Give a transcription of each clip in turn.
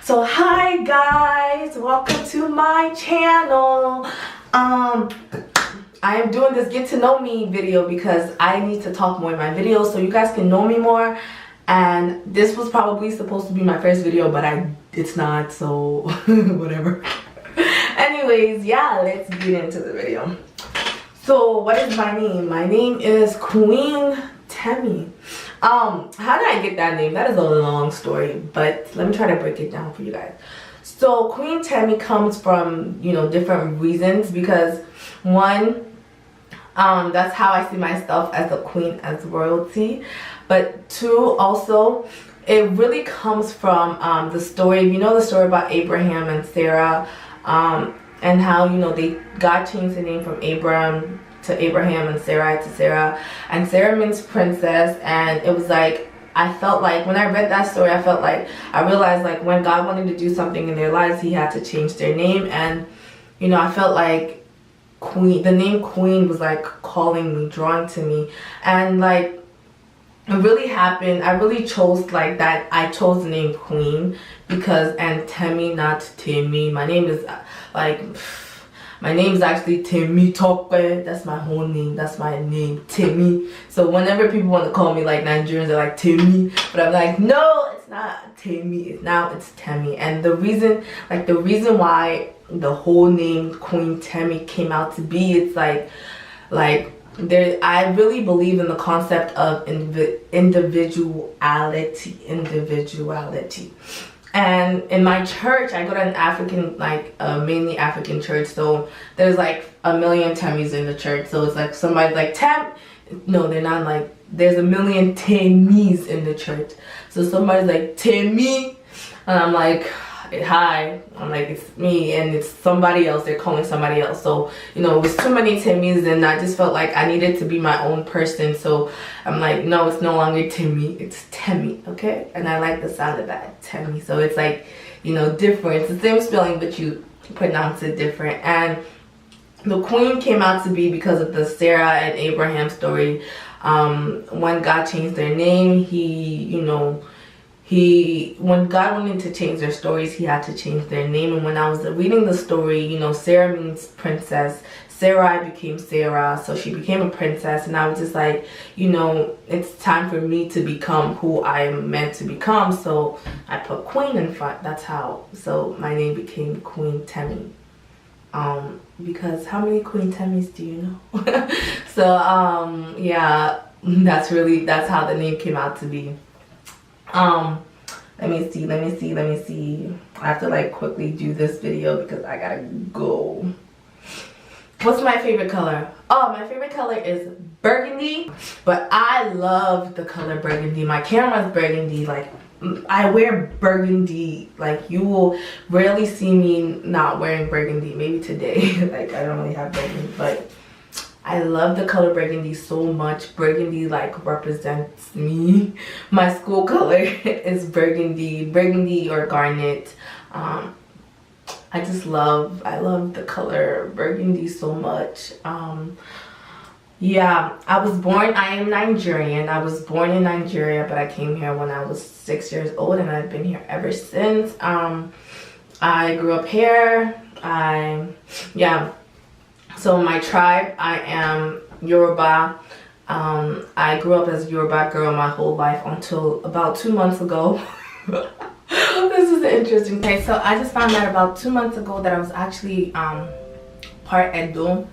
So hi guys, welcome to my channel. I am doing this get to know me video because I need to talk more in my videos so you guys can know me more. And this was probably supposed to be my first video, but it's not, so whatever. Anyways, yeah, let's get into the video. So what is my name? My name is Queen Temi. How did I get that name? That is a long story, but let me try to break it down for you guys. So Queen Temi comes from, different reasons, because one, that's how I see myself, as a queen, as royalty. But two, also, it really comes from the story, the story about Abraham and Sarah, and how, God changed the name from Abram to Abraham and Sarai to Sarah, and Sarah means princess. And it was like, I felt like when I read that story, I realized like when God wanted to do something in their lives, he had to change their name. And I felt like the name Queen was like calling me, drawing to me. And like it really happened, I really chose like that. I chose the name Queen because, and Temi, not Temi. My name is my name is actually Temi Tope. That's my whole name. That's my name, Temi. So whenever people want to call me like Nigerians, they're like Temi. But I'm like, no, it's not Temi. Now it's Temi. And the reason why the whole name Queen Temi came out to be, it's like I really believe in the concept of individuality. And in my church, I go to an African, mainly African church. So there's like a million Temis in the church. So it's like somebody's like, no, they're not. Like, there's a million Temis in the church. So somebody's like, Temi. And I'm like, hi. I'm like, it's me. And it's somebody else. They're calling somebody else. So, it was too many Temis. And I just felt like I needed to be my own person. So I'm like, no, it's no longer Temi. It's Temi. Okay? And I like the sound of that, Temi. So it's like, different. It's the same spelling, but you pronounce it different. And the Queen came out to be because of the Sarah and Abraham story. When God changed their name, when God wanted to change their stories, he had to change their name. And when I was reading the story, Sarah means princess. Sarai became Sarah, so she became a princess. And I was just like, it's time for me to become who I am meant to become. So I put Queen in front. That's how. So my name became Queen Temi. Because how many Queen Temis do you know? So yeah, that's how the name came out to be. Let me see. I have to like quickly do this video because I gotta go. What's my favorite color? Oh, my favorite color is burgundy, but I love the color burgundy. My camera's burgundy. Like, I wear burgundy. Like, you will rarely see me not wearing burgundy. Maybe today. Like, I don't really have burgundy, but I love the color burgundy so much. Burgundy like represents me. My school color is burgundy or garnet. I love the color burgundy so much. Yeah, I am Nigerian. I was born in Nigeria, but I came here when I was 6 years old, and I've been here ever since. I grew up here. So my tribe, I am Yoruba. I grew up as a Yoruba girl my whole life until about 2 months ago. This is interesting. Okay, so I just found out about 2 months ago that I was actually part Edo,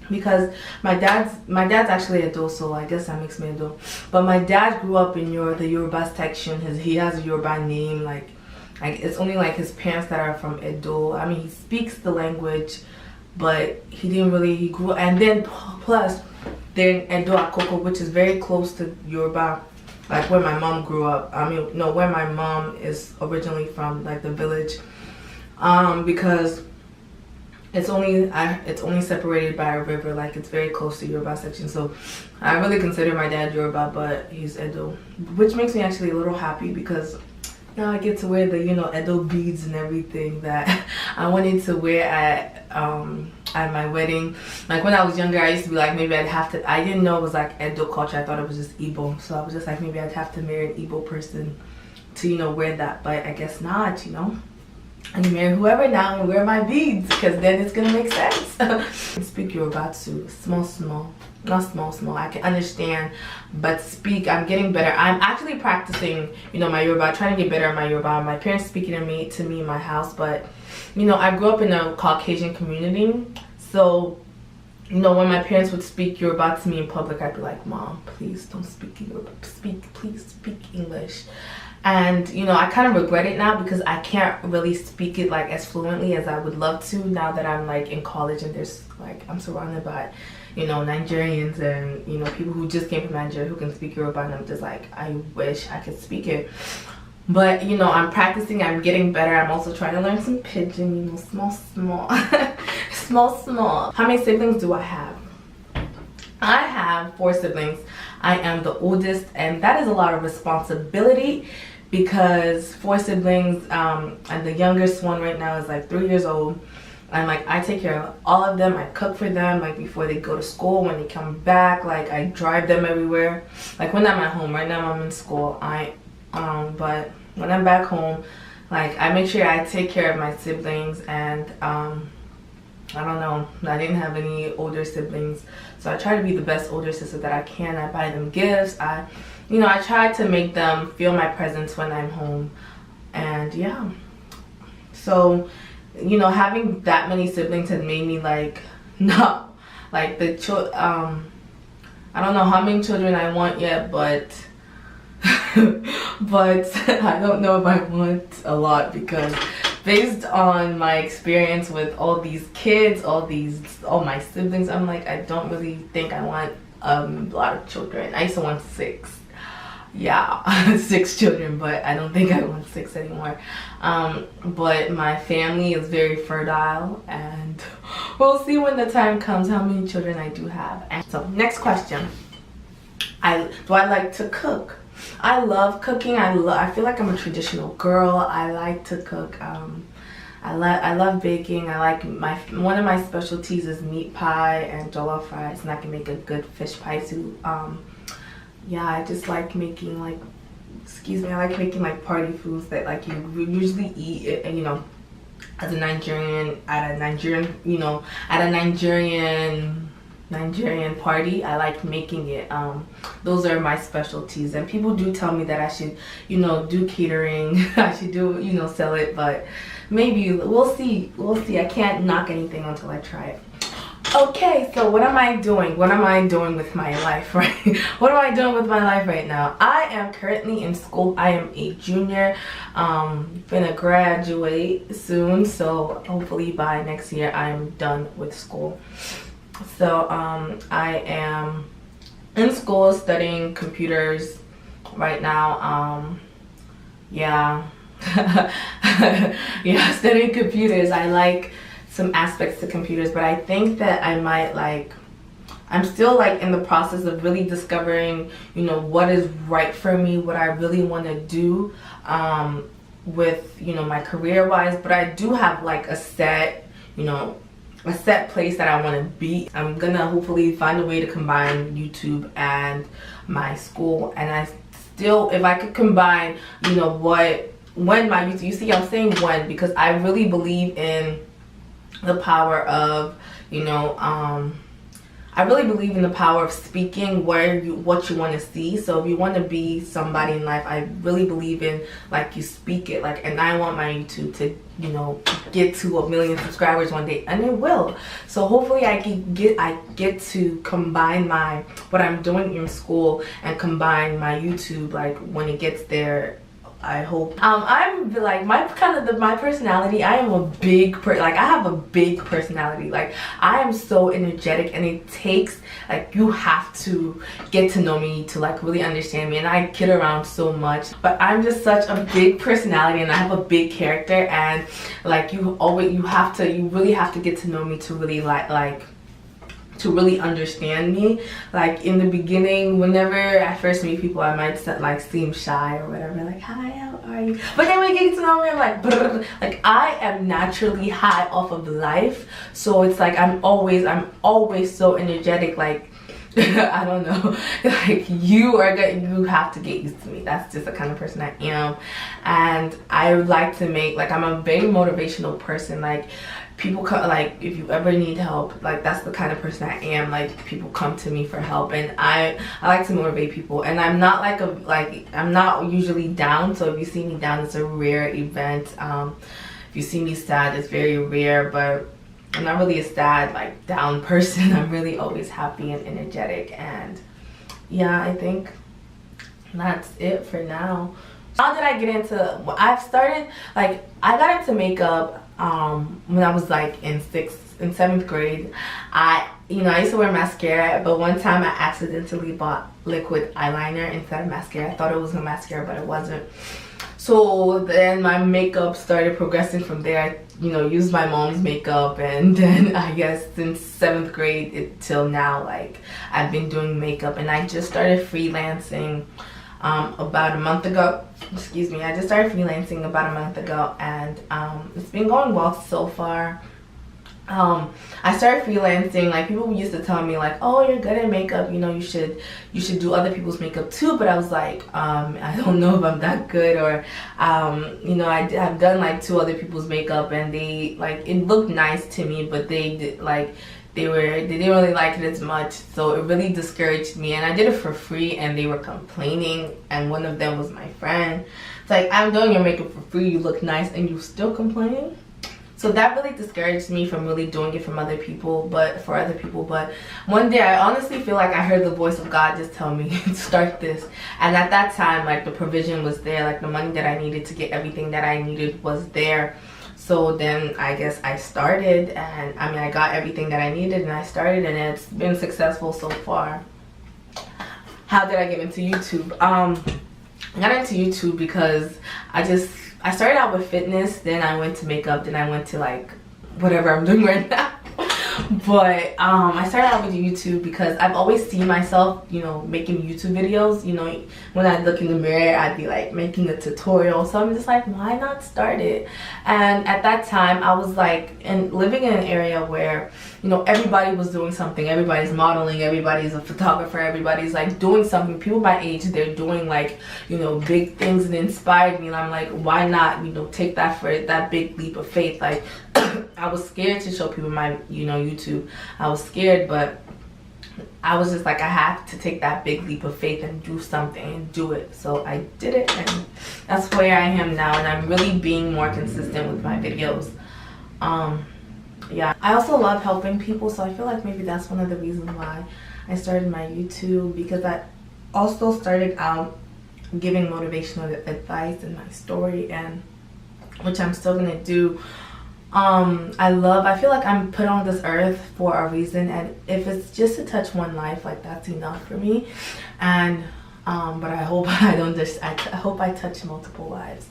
because my dad's actually Edo, so I guess that makes me Edo. But my dad grew up in the Yoruba section. He has a Yoruba name. Like it's only like his parents that are from Edo. I mean, he speaks the language, but he grew, and then plus they're in Edo Akoko, which is very close to Yoruba, like where my mom grew up. I mean, no, where my mom is originally from, like the village, because it's only separated by a river. Like, it's very close to Yoruba section. So I really consider my dad Yoruba, but he's Edo, which makes me actually a little happy, because now I get to wear the Edo beads and everything that I wanted to wear at my wedding. Like, when I was younger, I used to be like, maybe I'd have to, I didn't know it was like Edo culture. I thought it was just Igbo. So I was just like, maybe I'd have to marry an Igbo person to, you know, wear that, but I guess not, you know. I can marry whoever now and wear my beads, because then it's gonna make sense. I speak Yoruba too, small, not small. I can understand, but speak, I'm getting better. I'm actually practicing, you know, my Yoruba, trying to get better at my Yoruba. My parents speaking to me in my house, but, you know, I grew up in a Caucasian community, so, you know, when my parents would speak Yoruba to me in public, I'd be like, Mom, please don't speak Yoruba, please speak English. And, you know, I kind of regret it now because I can't really speak it like as fluently as I would love to now that I'm like in college and there's like, I'm surrounded by, you know, Nigerians and, you know, people who just came from Nigeria who can speak Yoruba, and I'm just like, I wish I could speak it. But, you know, I'm practicing, I'm getting better. I'm also trying to learn some pidgin, you know, small. small. How many siblings do I have? I have 4 siblings. I am the oldest, and that is a lot of responsibility because 4 siblings, and the youngest one right now is like 3 years old. And like, I take care of all of them. I cook for them, like before they go to school, when they come back, like I drive them everywhere. Like when I'm at home, right now I'm in school, but when I'm back home, like I make sure I take care of my siblings. And I don't know, I didn't have any older siblings, so I try to be the best older sister that I can. I buy them gifts. You know, I try to make them feel my presence when I'm home. And yeah, so, you know, having that many siblings has made me like, no, like I don't know how many children I want yet, but but I don't know if I want a lot, because based on my experience with all these kids, all my siblings, I'm like, I don't really think I want a lot of children. I used to want 6. Yeah, 6 children, but I don't think I want 6 anymore. But my family is very fertile, and we'll see when the time comes how many children I do have. And so, next question. Do I like to cook? I love cooking. I feel like I'm a traditional girl. I like to cook. I love baking. I like one of my specialties is meat pie and jollof rice, and I can make a good fish pie too. Yeah, I just like making like, I like making like party foods that like you usually eat, and you know, as a Nigerian, at a Nigerian party, I like making it. Those are my specialties, and people do tell me that I should, you know, do catering. I should do, you know, sell it, but maybe we'll see. I can't knock anything until I try it. Okay, so what am I doing? What am I doing with my life, right? What am I doing with my life right now? I am currently in school. I am a junior. Gonna graduate soon, so hopefully by next year I'm done with school. So I am in school studying computers right now. Yeah. Yeah, studying computers. I like some aspects to computers, but I think that I'm still like in the process of really discovering, you know, what is right for me, what I really want to do with, you know, my career wise. But I do have like a set place that I want to be. I'm gonna hopefully find a way to combine YouTube and my school, and if I could combine, you know, when my YouTube, you see I'm saying when, because I really believe in the power of, you know, I really believe in the power of speaking what you want to see. So if you want to be somebody in life, I really believe in like you speak it, like, and I want my YouTube to, you know, get to 1 million subscribers one day, and it will. So hopefully I get to combine what I'm doing in school and combine my YouTube, like when it gets there. I hope. I'm like my personality. I am a big I have a big personality. Like I am so energetic, and it takes like you have to get to know me to like really understand me. And I kid around so much, but I'm just such a big personality, and I have a big character. And like you really have to get to know me to really to really understand me. Like in the beginning, whenever I first meet people, I might like seem shy or whatever, like, hi, how are you? But then when you get to know me, I'm like, brr. Like I am naturally high off of life, so it's like I'm always so energetic. Like I don't know. Like you have to get used to me. That's just the kind of person I am. And I would like to make, like, I'm a very motivational person. Like people come, like if you ever need help, like that's the kind of person I am. Like people come to me for help, and I like to motivate people. And I'm not I'm not usually down. So if you see me down, it's a rare event. If you see me sad, it's very rare, but I'm not really a sad, like, down person. I'm really always happy and energetic. And yeah, I think that's it for now. How did I get into, I've started, like, I got into makeup when I was like in 7th grade. I used to wear mascara, but one time I accidentally bought liquid eyeliner instead of mascara. I thought it was a mascara, but it wasn't. So then my makeup started progressing from there. I, used my mom's makeup, and then I guess since 7th grade till now, like, I've been doing makeup. And I just started freelancing about a month ago. Excuse me. I just started freelancing about a month ago, and it's been going well so far. I started freelancing, like people used to tell me like, oh, you're good at makeup, you should do other people's makeup too. But I was like, I don't know if I'm that good, or I've done like 2 other people's makeup, and they, like, it looked nice to me, but they did, like, they didn't really like it as much. So it really discouraged me, and I did it for free, and they were complaining, and one of them was my friend. It's like, I'm doing your makeup for free, you look nice, and you still complaining? So that really discouraged me from really doing it for other people. But one day I honestly feel like I heard the voice of God just tell me, start this. And at that time, like, the provision was there, like the money that I needed to get everything that I needed was there. So then I guess I started, and I got everything that I needed, and I started, and it's been successful so far. How did I get into YouTube? I got into YouTube because I started out with fitness, then I went to makeup, then I went to, like, whatever I'm doing right now. But I started out with YouTube because I've always seen myself, making YouTube videos. When I look in the mirror, I'd be like making a tutorial. So I'm just like, why not start it? And at that time, I was like, living in an area where, everybody was doing something. Everybody's modeling, everybody's a photographer, everybody's like doing something. People my age, they're doing like, big things, and it inspired me. And I'm like, why not, take that big leap of faith? Like, I was scared to show people my, YouTube. I was scared, but I was just like, I have to take that big leap of faith and do something and do it. So I did it, and that's where I am now. And I'm really being more consistent with my videos. Yeah, I also love helping people, so I feel like maybe that's one of the reasons why I started my YouTube, because I also started out giving motivational advice in my story, and which I'm still gonna do. I feel like I'm put on this earth for a reason, and if it's just to touch one life, like, that's enough for me. And but I hope I hope I touch multiple lives.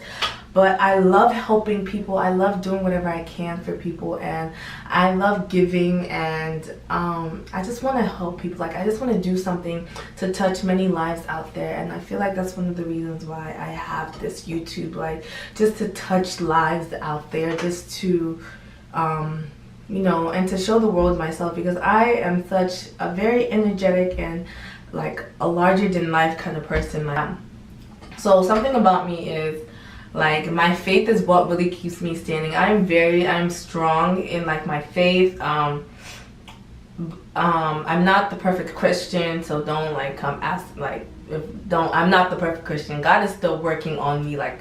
But I love helping people. I love doing whatever I can for people, and I love giving, and I just want to help people. Like, I just want to do something to touch many lives out there, and I feel like that's one of the reasons why I have this YouTube, like, just to touch lives out there, just to and to show the world myself, because I am such a very energetic and, like, a larger than life kind of person. So something about me is, like, my faith is what really keeps me standing. I'm strong in, like, my faith. I'm not the perfect Christian, so don't, like, come ask, like, I'm not the perfect Christian. God is still working on me. Like,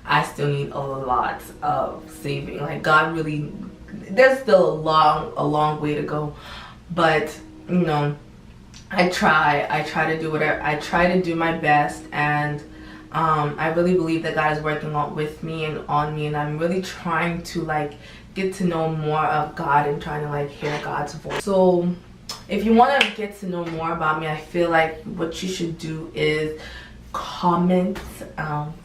I still need a lot of saving. Like, God really, there's still a long way to go. But, I try to do whatever, I try to do my best, and I really believe that God is working with me and on me, and I'm really trying to, like, get to know more of God and trying to, like, hear God's voice. So if you want to get to know more about me, I feel like what you should do is comment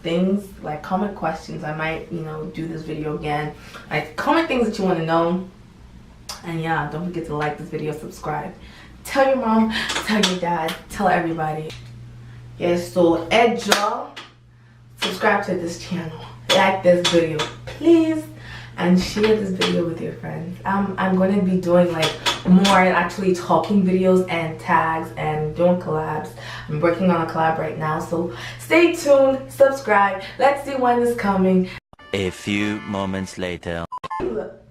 things, like comment questions. I might, do this video again. Like, comment things that you want to know. And yeah, don't forget to like this video, subscribe, tell your mom, tell your dad, tell everybody. Yes, so y'all, subscribe to this channel, like this video, please, and share this video with your friends. I'm going to be doing like more actually talking videos and tags and doing collabs. I'm working on a collab right now, so stay tuned, subscribe. Let's see when it's coming. A few moments later.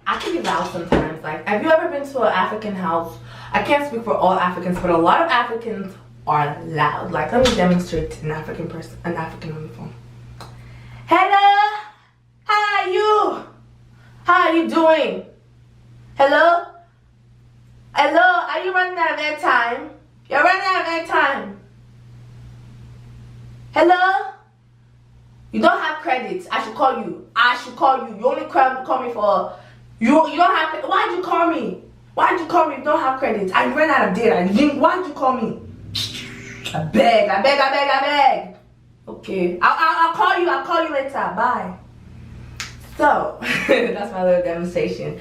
I can be loud sometimes. Like, have you ever been to an African house? I can't speak for all Africans, but a lot of Africans are loud. Like, let me demonstrate an African person, an African on the phone. Hello, how are you? How are you doing? Hello? Hello, are you running out of airtime? You're running out of airtime. Hello? You don't have credits. I should call you. I should call you. You only call me for... You don't have... Why'd you call me? Why'd you call me if you don't have credits? I ran out of data. Why'd you call me? I beg. Okay. I'll call you. I'll call you later. Bye. So, that's my little demonstration.